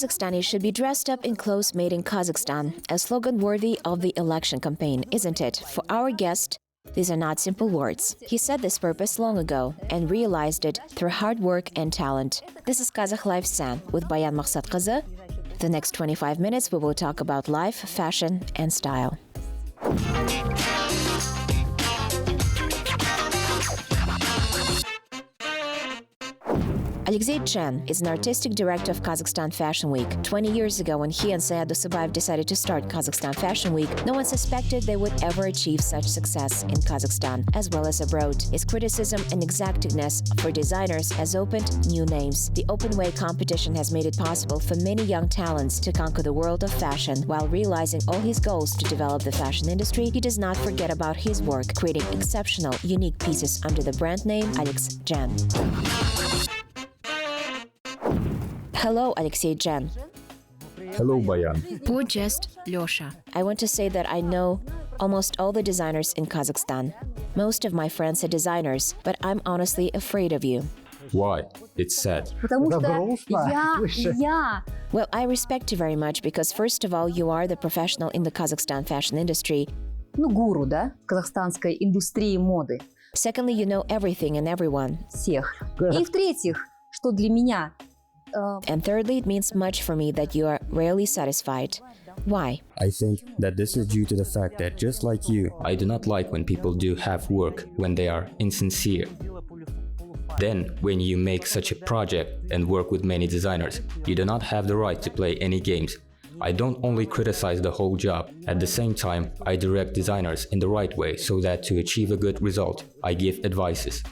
Kazakhstanis should be dressed up in clothes made in Kazakhstan, a slogan worthy of the election campaign, isn't it? For our guest, these are not simple words. He set this purpose long ago and realized it through hard work and talent. This is Kazakh Lifestyle with Bayan Maksatkyzy. The next 25 minutes we will talk about life, fashion, and style. Alexey Chzhen is an artistic director of Kazakhstan Fashion Week. 20 years ago, when he and Sayat Dosybaev decided to start Kazakhstan Fashion Week, no one suspected they would ever achieve such success in Kazakhstan, as well as abroad. His criticism and exactingness for designers has opened new names. The open way competition has made it possible for many young talents to conquer the world of fashion. While realizing all his goals to develop the fashion industry, he does not forget about his work, creating exceptional, unique pieces under the brand name Alex Chzhen. Hello, Alexey Chzhen. Hello, Bayan. Or just Lyosha. I want to say that I know almost all the designers in Kazakhstan. Most of my friends are designers, but I'm honestly afraid of you. Why? It's sad. Well, I respect you very much because, first of all, you are the professional in the Kazakhstan fashion industry. Гуру, да, казахстанской индустрии моды. Secondly, you know everything and everyone. Всех. И в-третьих, что для меня And thirdly, it means much for me that you are rarely satisfied. Why? I think that this is due to the fact that, just like you, I do not like when people do half work, when they are insincere. Then, when you make such a project and work with many designers, you do not have the right to play any games. I don't only criticize the whole job, at the same time, I direct designers in the right way so that to achieve a good result, I give advices.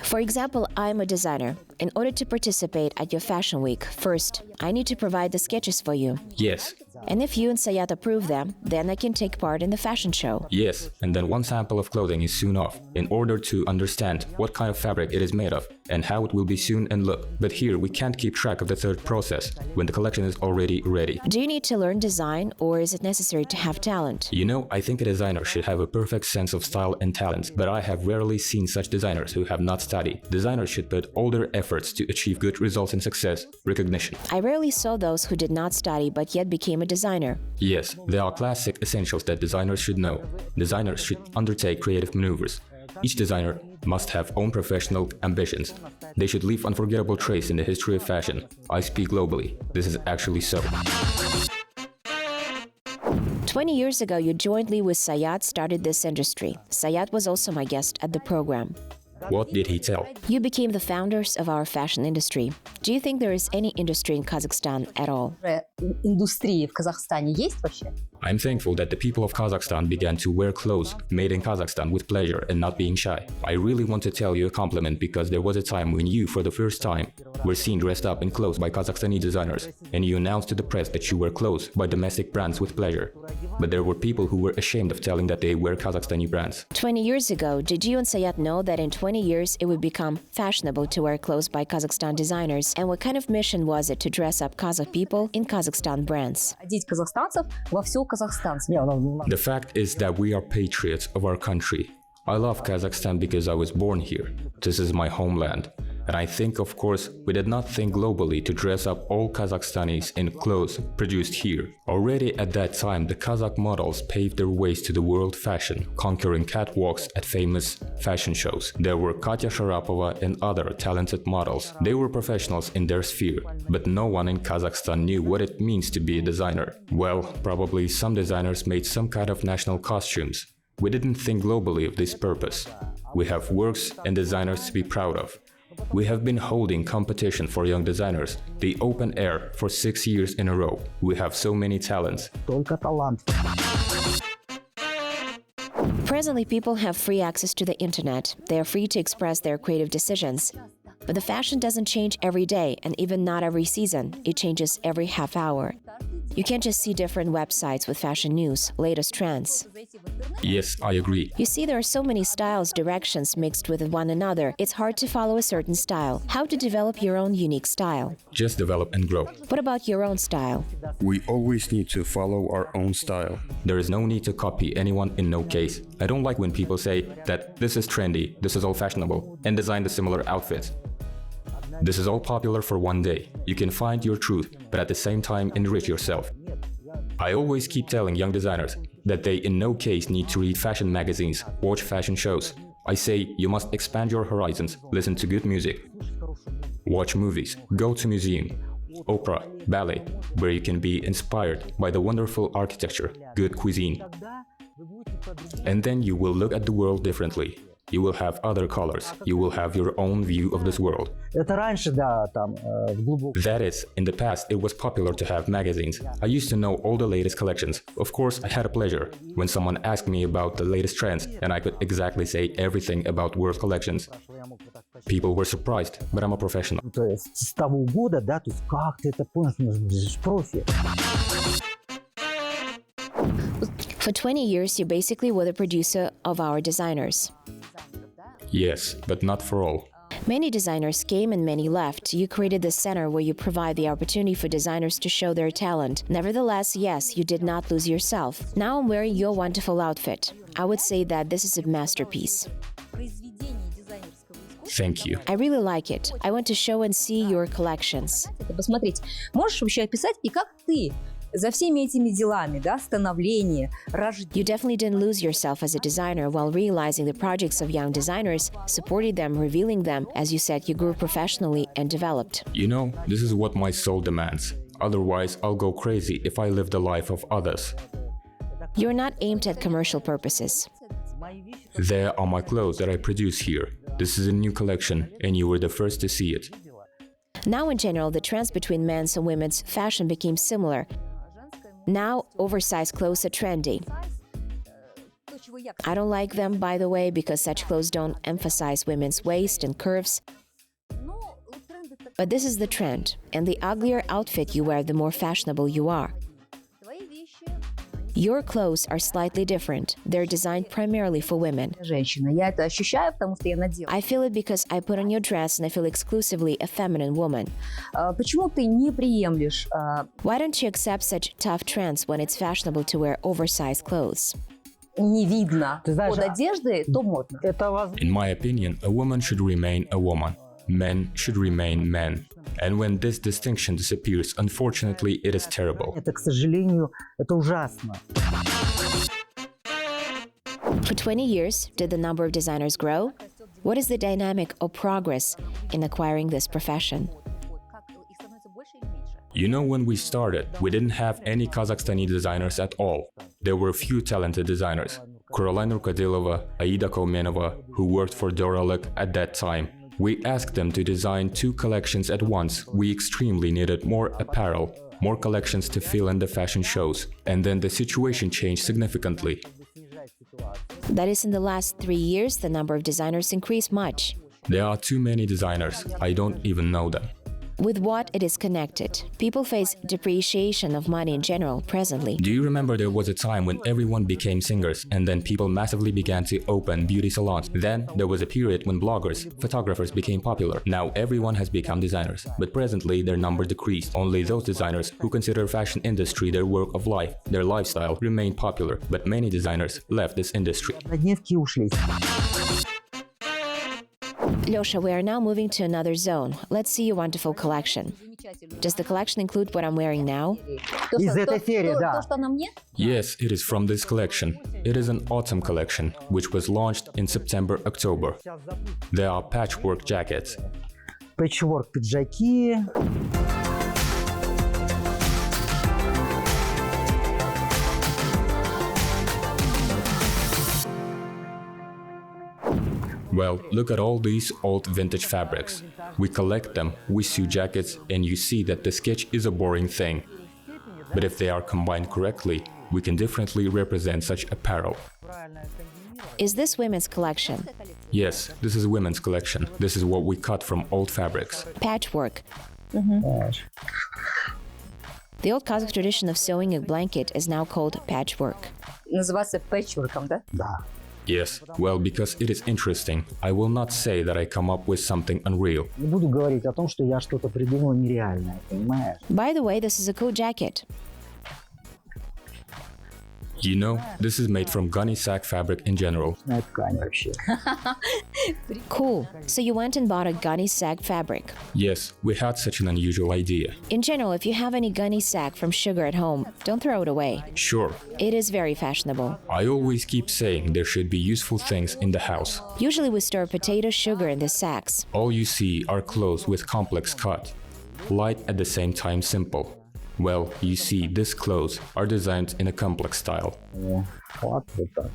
For example, I'm a designer. In order to participate at your fashion week, first, I need to provide the sketches for you. Yes. And if you and Sayat approve them, then I can take part in the fashion show. Yes, and then one sample of clothing is sewn off, in order to understand what kind of fabric it is made of, and how it will be sewn and look. But here, we can't keep track of the third process, when the collection is already ready. Do you need to learn design, or is it necessary to have talent? You know, I think a designer should have a perfect sense of style and talent, but I have rarely seen such designers who have not studied. Designers should put all their efforts to achieve good results and success, recognition. I rarely saw those who did not study but yet became a designer. Yes, there are classic essentials that designers should know. Designers should undertake creative maneuvers. Each designer must have own professional ambitions. They should leave unforgettable trace in the history of fashion. I speak globally. This is actually so. 20 years ago, you jointly with Sayat started this industry. Sayat was also my guest at the program. What did he tell? You became the founders of our fashion industry. Do you think there is any industry in Kazakhstan at all? индустрии в Казахстане есть вообще? I'm thankful that the people of Kazakhstan began to wear clothes made in Kazakhstan with pleasure and not being shy. I really want to tell you a compliment because there was a time when you, for the first time, were seen dressed up in clothes by Kazakhstani designers, and you announced to the press that you wear clothes by domestic brands with pleasure. But there were people who were ashamed of telling that they wear Kazakhstani brands. 20 years ago, did you and Sayat know that in 20 years it would become fashionable to wear clothes by Kazakhstan designers? And what kind of mission was it to dress up Kazakh people in Kazakhstan brands? Одеть казахстанцев во все казахстанское. The fact is that we are patriots of our country. I love Kazakhstan because I was born here. This is my homeland. And I think, of course, we did not think globally to dress up all Kazakhstanis in clothes produced here. Already at that time, the Kazakh models paved their ways to the world fashion, conquering catwalks at famous fashion shows. There were Katya Sharapova and other talented models. They were professionals in their sphere, but no one in Kazakhstan knew what it means to be a designer. Well, probably some designers made some kind of national costumes. We didn't think globally of this purpose. We have works and designers to be proud of. We have been holding competition for young designers, the open air, for 6 years in a row. We have so many talents. Presently, people have free access to the internet. They are free to express their creative decisions. But the fashion doesn't change every day, and even not every season. It changes every half hour. You can't just see different websites with fashion news, latest trends. Yes, I agree. You see, there are so many styles, directions mixed with one another. It's hard to follow a certain style. How to develop your own unique style? Just develop and grow. What about your own style? We always need to follow our own style. There is no need to copy anyone in no case. I don't like when people say that this is trendy, this is all fashionable, and design the similar outfits. This is all popular for one day. You can find your truth, but at the same time enrich yourself. I always keep telling young designers that they in no case need to read fashion magazines, watch fashion shows. I say you must expand your horizons, listen to good music, watch movies, go to museum, opera, ballet, where you can be inspired by the wonderful architecture, good cuisine. And then you will look at the world differently. You will have other colors. You will have your own view of this world. That is, in the past it was popular to have magazines. I used to know all the latest collections. Of course, I had a pleasure when someone asked me about the latest trends, and I could exactly say everything about world collections. People were surprised, but I'm a professional. For 20 years, you basically were the producer of our designers. Yes, but not for all. Many designers came and many left. You created the center where you provide the opportunity for designers to show their talent. Nevertheless, yes, you did not lose yourself. Now I'm wearing your wonderful outfit. I would say that this is a masterpiece. Thank you. I really like it. I want to show and see your collections. Посмотрите, можешь вообще описать, и как ты за всеми этими делами, да, становление, рождение. You definitely didn't lose yourself as a designer while realizing the projects of young designers, supporting them, revealing them. As you said, you grew professionally and developed. You know, this is what my soul demands. Otherwise, I'll go crazy if I live the life of others. You're not aimed at commercial purposes. There are my clothes that I produce here. This is a new collection, and you were the first to see it. Now, in general, the trends between men's and women's fashion became similar. Now, oversized clothes are trendy. I don't like them, by the way, because such clothes don't emphasize women's waist and curves. But this is the trend, and the uglier outfit you wear, the more fashionable you are. Your clothes are slightly different. They're designed primarily for women. Женщина. Я это ощущаю, потому что я надела. I feel it because I put on your dress and I feel exclusively a feminine woman. Почему ты не приемлешь? Why don't you accept such tough trends when it's fashionable to wear oversized clothes? Не видно под одеждой, то модно. In my opinion, a woman should remain a woman. Men should remain men. And when this distinction disappears, unfortunately, it is terrible. Это, к сожалению, это ужасно. For 20 years, did the number of designers grow? What is the dynamic or progress in acquiring this profession? You know, when we started, we didn't have any Kazakhstani designers at all. There were few talented designers. Caroline Rukadilova, Aida Kaumenova, who worked for Doralek at that time. We asked them to design 2 collections at once. We extremely needed more apparel, more collections to fill in the fashion shows. And then the situation changed significantly. That is, in the last 3 years, the number of designers increased much. There are too many designers. I don't even know them. With what it is connected. People face depreciation of money in general presently. Do you remember there was a time when everyone became singers and then people massively began to open beauty salons? Then there was a period when bloggers, photographers became popular. Now everyone has become designers, but presently their number decreased. Only those designers who consider fashion industry their work of life, their lifestyle, remain popular, but many designers left this industry. Одневки ушли. Lyosha, we are now moving to another zone. Let's see your wonderful collection. Does the collection include what I'm wearing now? Из этой серии, да. То, что на мне? Yes, it is from this collection. It is an autumn collection, which was launched in September-October. There are patchwork jackets. Пэтчворк пиджаки. Well, look at all these old vintage fabrics. We collect them, we sew jackets, and you see that the sketch is a boring thing. But if they are combined correctly, we can differently represent such apparel. Is this women's collection? Yes, this is women's collection. This is what we cut from old fabrics. Patchwork. The old Kazakh tradition of sewing a blanket is now called patchwork. Называется пэтчворком, да? Да. Yes, well, because it is interesting, I will not say that I come up with something unreal. Не буду говорить о том, что я что-то придумал нереальное, понимаешь? By the way, this is a cool jacket. You know, this is made from gunny sack fabric in general. Знаю ткань вообще. Cool. So you went and bought a gunny sack fabric. Yes, we had such an unusual idea. In general, if you have any gunny sack from sugar at home, don't throw it away. Sure, It is very fashionable. I always keep saying there should be useful things in the house. Usually we store potato sugar in the sacks. All you see are clothes with complex cut, light at the same time simple. Well, you see, these clothes are designed in a complex style. Клад вот так.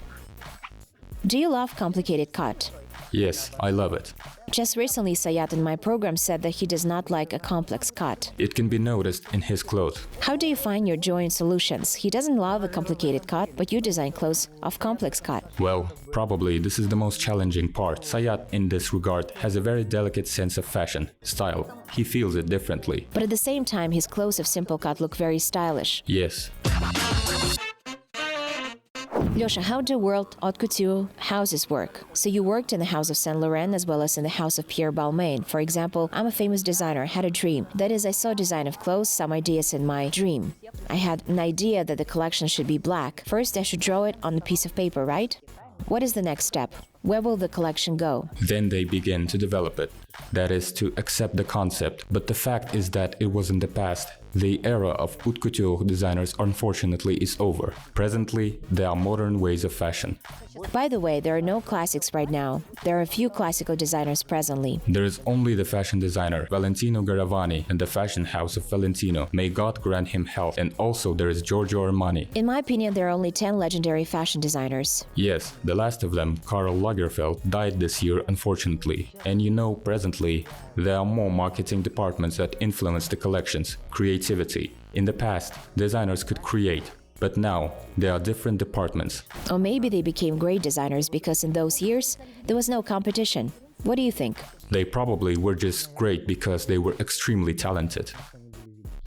Do you love complicated cut? Yes, I love it. Just recently, Sayat in my program said that he does not like a complex cut. It can be noticed in his clothes. How do you find your joy in solutions? He doesn't love a complicated cut, but you design clothes of complex cut. Well, probably this is the most challenging part. Sayat, in this regard, has a very delicate sense of fashion, style. He feels it differently. But at the same time, his clothes of simple cut look very stylish. Yes. Lyosha, how do World Haute Couture houses work? So you worked in the house of Saint Laurent as well as in the house of Pierre Balmain. For example, I'm a famous designer, had a dream. That is, I saw design of clothes, some ideas in my dream. I had an idea that the collection should be black. First, I should draw it on a piece of paper, right? What is the next step? Where will the collection go? Then they begin to develop it. That is, to accept the concept. But the fact is that it was in the past. The era of haute couture designers, unfortunately, is over. Presently, there are modern ways of fashion. By the way, there are no classics right now. There are a few classical designers presently. There is only the fashion designer Valentino Garavani and the fashion house of Valentino. May God grant him health. And also there is Giorgio Armani. In my opinion, there are only 10 legendary fashion designers. Yes, the last of them, Karl Lagerfeld, died this year, unfortunately. And you know, presently, there are more marketing departments that influence the collections, creativity. In the past, designers could create, but now there are different departments. Or maybe they became great designers because in those years, there was no competition. What do you think? They probably were just great because they were extremely talented.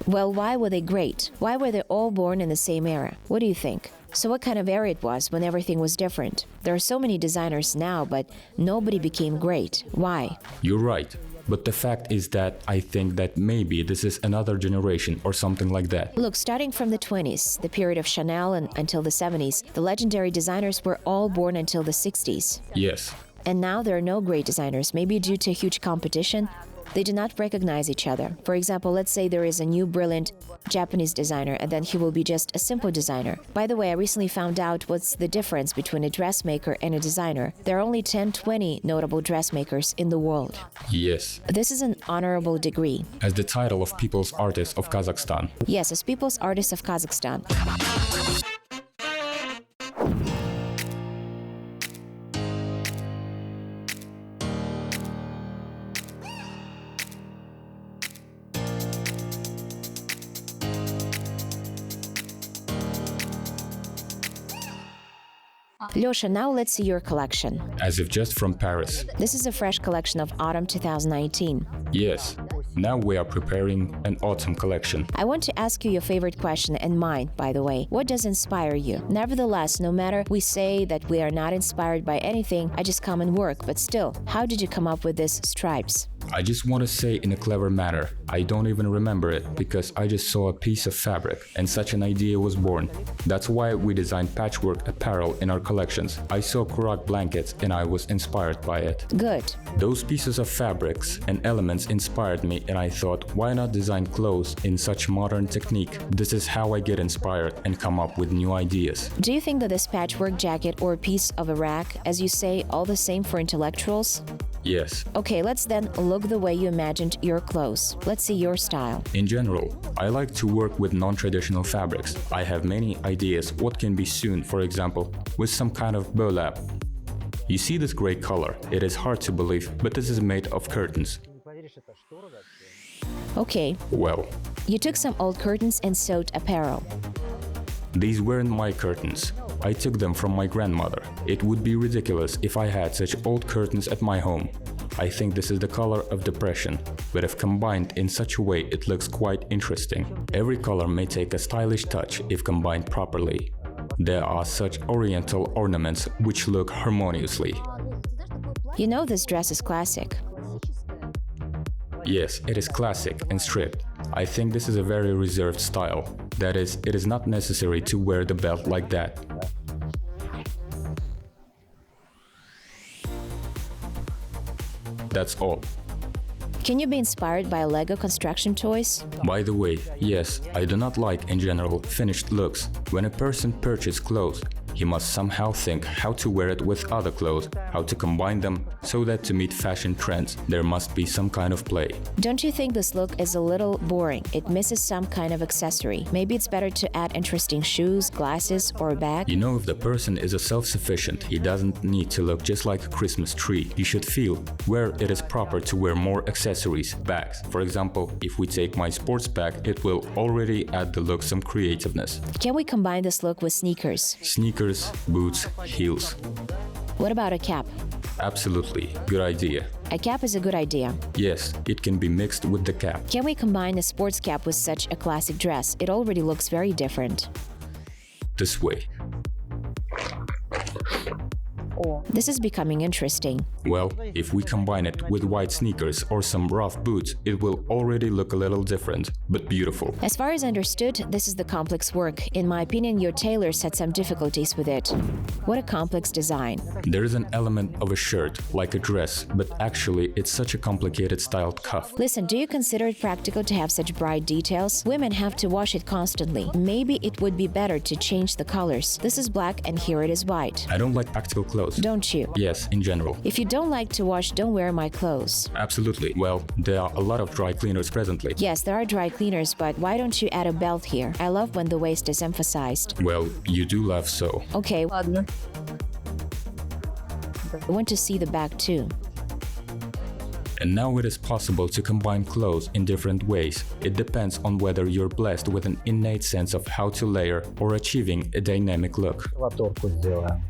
Well, why were they great? Why were they all born in the same era? What do you think? So what kind of era it was when everything was different? There are so many designers now, but nobody became great. Why? You're right. But the fact is that I think that maybe this is another generation or something like that. Look, starting from the 20s, the period of Chanel and until the 70s, the legendary designers were all born until the 60s. Yes. And now there are no great designers, maybe due to huge competition. They do not recognize each other. For example, let's say there is a new brilliant Japanese designer and then he will be just a simple designer. By the way, I recently found out what's the difference between a dressmaker and a designer. There are only 10-20 notable dressmakers in the world. Yes. This is an honorable degree. As the title of People's Artist of Kazakhstan. Yes, as People's Artist of Kazakhstan. Lyosha, now let's see your collection. As if just from Paris. This is a fresh collection of Autumn 2019. Yes. Now we are preparing an autumn collection. I want to ask you your favorite question, and mine, by the way. What does inspire you? Nevertheless, no matter we say that we are not inspired by anything, I just come and work, but still, how did you come up with these stripes? I just want to say in a clever manner. I don't even remember it because I just saw a piece of fabric and such an idea was born. That's why we designed patchwork apparel in our collections. I saw Qazaq blankets and I was inspired by it. Good. Those pieces of fabrics and elements inspired me and I thought, why not design clothes in such modern technique? This is how I get inspired and come up with new ideas. Do you think that this patchwork jacket or a piece of a rack, as you say, all the same for intellectuals? Yes. Okay, let's then look the way you imagined your clothes. Let's see your style. In general, I like to work with non-traditional fabrics. I have many ideas what can be sewn, for example, with some kind of burlap. You see this gray color? It is hard to believe, but this is made of curtains. Okay. Well, You took some old curtains and sewed apparel. these weren't my curtains. I took them from my grandmother. It would be ridiculous if I had such old curtains at my home. I think this is the color of depression, but if combined in such a way it looks quite interesting. Every color may take a stylish touch if combined properly. There are such oriental ornaments which look harmoniously. You know this dress is classic. Yes, it is classic and stripped. I think this is a very reserved style. That is, it is not necessary to wear the belt like that. That's all. Can you be inspired by Lego construction toys? By the way, yes, I do not like in general finished looks. When a person purchases clothes, he must somehow think how to wear it with other clothes, how to combine them, so that to meet fashion trends, there must be some kind of play. Don't you think this look is a little boring? It misses some kind of accessory. Maybe it's better to add interesting shoes, glasses, or a bag? You know, if the person is a self-sufficient, he doesn't need to look just like a Christmas tree. He should feel where it is proper to wear more accessories, bags. For example, if we take my sports bag, it will already add the look some creativeness. Can we combine this look with sneakers? Sneakers, boots, heels. What about a cap? Absolutely, good idea. A cap is a good idea. Yes, it can be mixed with the cap. Can we combine a sports cap with such a classic dress? It already looks very different. This way. This is becoming interesting. Well, if we combine it with white sneakers or some rough boots, it will already look a little different, but beautiful. As far as understood, this is the complex work. In my opinion, your tailors had some difficulties with it. What a complex design. There is an element of a shirt, like a dress, but actually it's such a complicated styled cuff. Listen, do you consider it practical to have such bright details? Women have to wash it constantly. Maybe it would be better to change the colors. This is black and here it is white. I don't like practical clothes. Don't you? Yes, in general. If you don't like to wash, don't wear my clothes. Absolutely. Well, there are a lot of dry cleaners presently. Yes, there are dry cleaners, but why don't you add a belt here? I love when the waist is emphasized. Well, you do laugh so. Okay, Ладно. I want to see the back too. And now it is possible to combine clothes in different ways. It depends on whether you're blessed with an innate sense of how to layer or achieving a dynamic look. Латорку сделаем.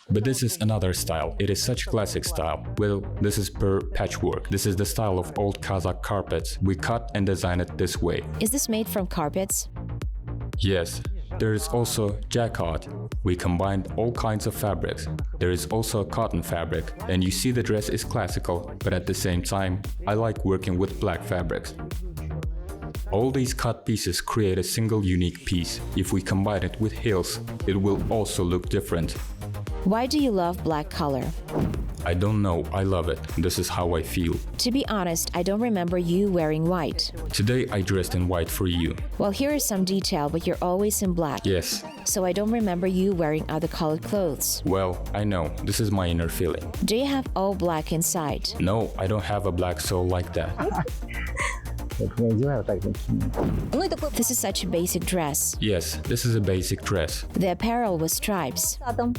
But this is another style. It is such classic style. Well, this is per patchwork. This is the style of old Kazakh carpets. We cut and design it this way. Is this made from carpets? Yes. There is also jacquard. We combined all kinds of fabrics. There is also a cotton fabric. And you see the dress is classical, but at the same time, I like working with black fabrics. All these cut pieces create a single unique piece. If we combine it with heels, it will also look different. Why do you love black color? I don't know, I love it. This is how I feel. To be honest, I don't remember you wearing white. Today I dressed in white for you. Well, here is some detail, but you're always in black. Yes. So I don't remember you wearing other colored clothes. Well, I know. This is my inner feeling. Do you have all black inside? No, I don't have a black soul like that. Вот не одеваю, так накину. Ну и такой This is such a basic dress. Yes, this is a basic dress. The apparel with stripes. там.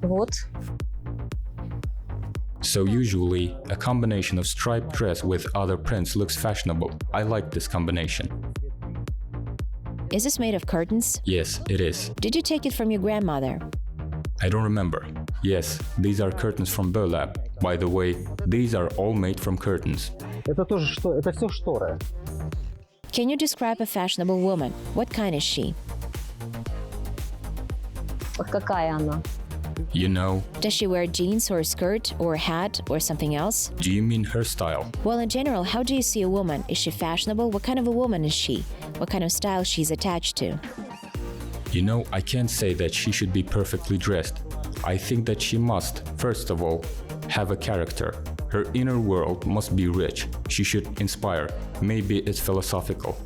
Вот. So usually, a combination of striped dress with other prints looks fashionable. I like this combination. Is this made of curtains? Yes, it is. Did you take it from your grandmother? I don't remember. Yes, these are curtains from burlap. By the way, these are all made from curtains. Это тоже что? Это все шторы. Can you describe a fashionable woman? What kind is she? Вот какая она? You know, Does she wear jeans or a skirt or a hat or something else? do you mean her style? Well, in general, how do you see a woman? Is she fashionable? What kind of a woman is she? What kind of style she's attached to? You know, I can't say that she should be perfectly dressed. I think that she must, first of all, have a character. Her inner world must be rich. She should inspire. Maybe it's philosophical.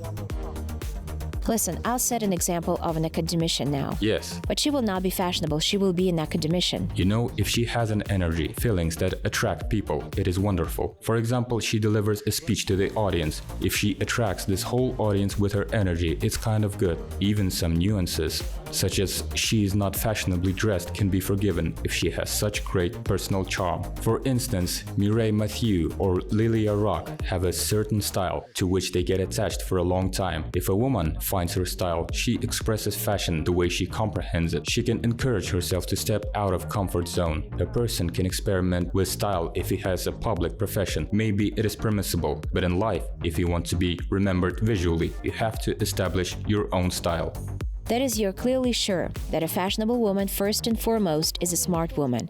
Listen, I'll set an example of an academician now. Yes. But she will not be fashionable, she will be an academician. You know, if she has an energy, feelings that attract people, it is wonderful. For example, she delivers a speech to the audience. If she attracts this whole audience with her energy, it's kind of good. Even some nuances, such as she is not fashionably dressed, can be forgiven if she has such great personal charm. For instance, Mireille Mathieu or Lilia Rock have a certain style to which they get attached for a long time. If a woman defines her style. She expresses fashion the way she comprehends it. She can encourage herself to step out of comfort zone. A person can experiment with style if he has a public profession. Maybe it is permissible, but in life, if you want to be remembered visually, you have to establish your own style. That is, you're clearly sure that a fashionable woman first and foremost is a smart woman.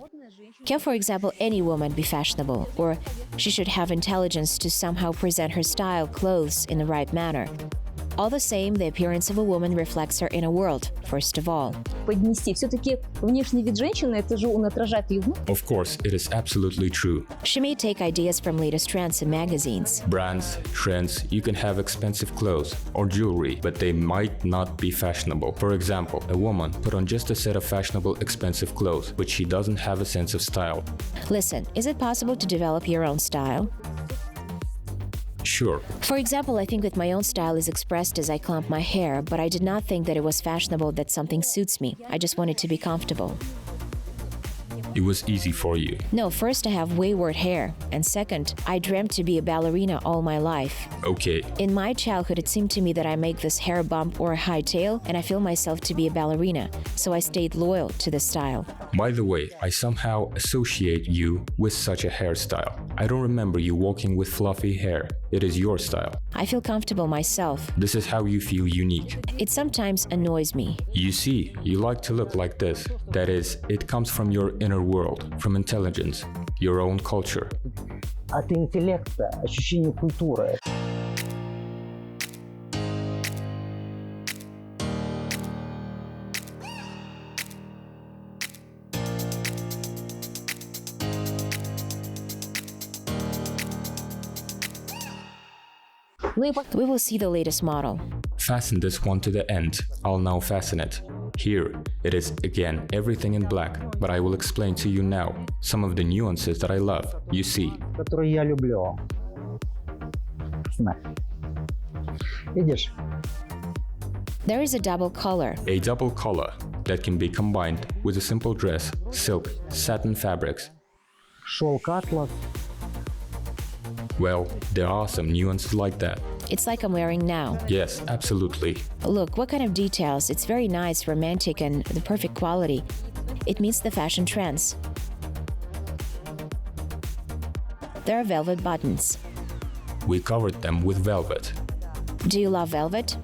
Can, for example, any woman be fashionable? Or she should have intelligence to somehow present her style, clothes in the right manner. All the same, the appearance of a woman reflects her inner world, first of all. Поднести. Все-таки внешний вид женщины, это же он отражает ее внутренность. Of course, it is absolutely true. She may take ideas from latest trends and magazines. Brands, trends, you can have expensive clothes or jewelry, but they might not be fashionable. For example, a woman put on just a set of fashionable expensive clothes, but she doesn't have a sense of style. Listen, is it possible to develop your own style? Sure. For example, I think that my own style is expressed as I clump my hair, but I did not think that it was fashionable that something suits me. I just wanted to be comfortable. It was easy for you. No, first I have wayward hair, and second, I dreamt to be a ballerina all my life. Okay. In my childhood, it seemed to me that I make this hair bump or a high tail, and I feel myself to be a ballerina, so I stayed loyal to the style. By the way, I somehow associate you with such a hairstyle. I don't remember you walking with fluffy hair. It is your style. I feel comfortable myself. This is how you feel unique. It sometimes annoys me. You see, you like to look like this. That is, it comes from your inner world, from intelligence, your own culture. От интеллекта, ощущение культуры. We will see the latest model. Fasten this one to the end. I'll now fasten it. Here, it is again everything in black, but I will explain to you now some of the nuances that I love. You see. Которую я люблю. Видишь? There is a double color. A double color that can be combined with a simple dress, silk, satin fabrics. Шелк атлас. Well, there are some nuances like that. It's like I'm wearing now. Yes, absolutely. Look, what kind of details. It's very nice, romantic, and the perfect quality. It meets the fashion trends. There are velvet buttons. We covered them with velvet. Do you love velvet?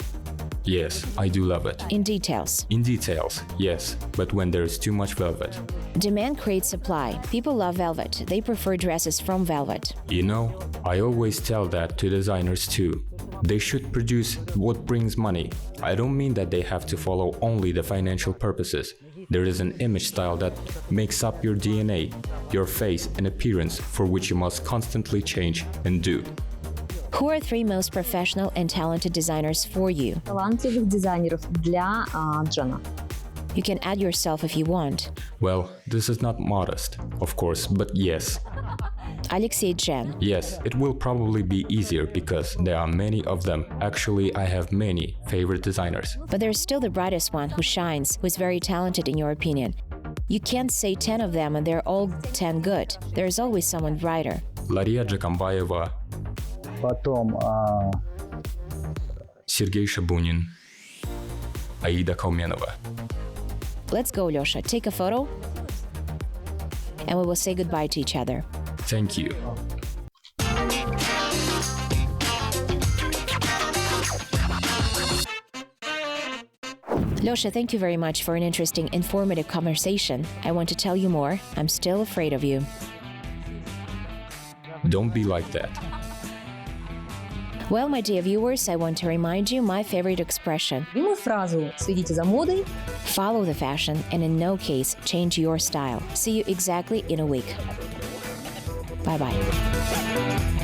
Yes, I do love it. In details. In details, yes, but when there is too much velvet. Demand creates supply. People love velvet. They prefer dresses from velvet. You know, I always tell that to designers too. They should produce what brings money. I don't mean that they have to follow only the financial purposes. There is an image style that makes up your DNA, your face and appearance for which you must constantly change and do. Who are three most professional and talented designers for you? Талантливых дизайнеров для Джена. You can add yourself if you want. Well, this is not modest, of course, but yes. Alexey Chzhen. Yes, it will probably be easier because there are many of them. Actually, I have many favorite designers. But there's still the brightest one who shines, who is very talented in your opinion. You can't say 10 of them and they're all 10 good. There's always someone brighter. Лария Джакамбаева, Потом Сергей Шабунин, Аида Кауменова. Let's go, Lyosha. Take a photo and we will say goodbye to each other. Thank you. Lyosha, thank you very much for an interesting, informative conversation. I want to tell you more. I'm still afraid of you. Don't be like that. Well, my dear viewers, I want to remind you my favorite expression. Любимую фразу «Следите за модой». Follow the fashion and in no case change your style. See you exactly in a week. Bye-bye.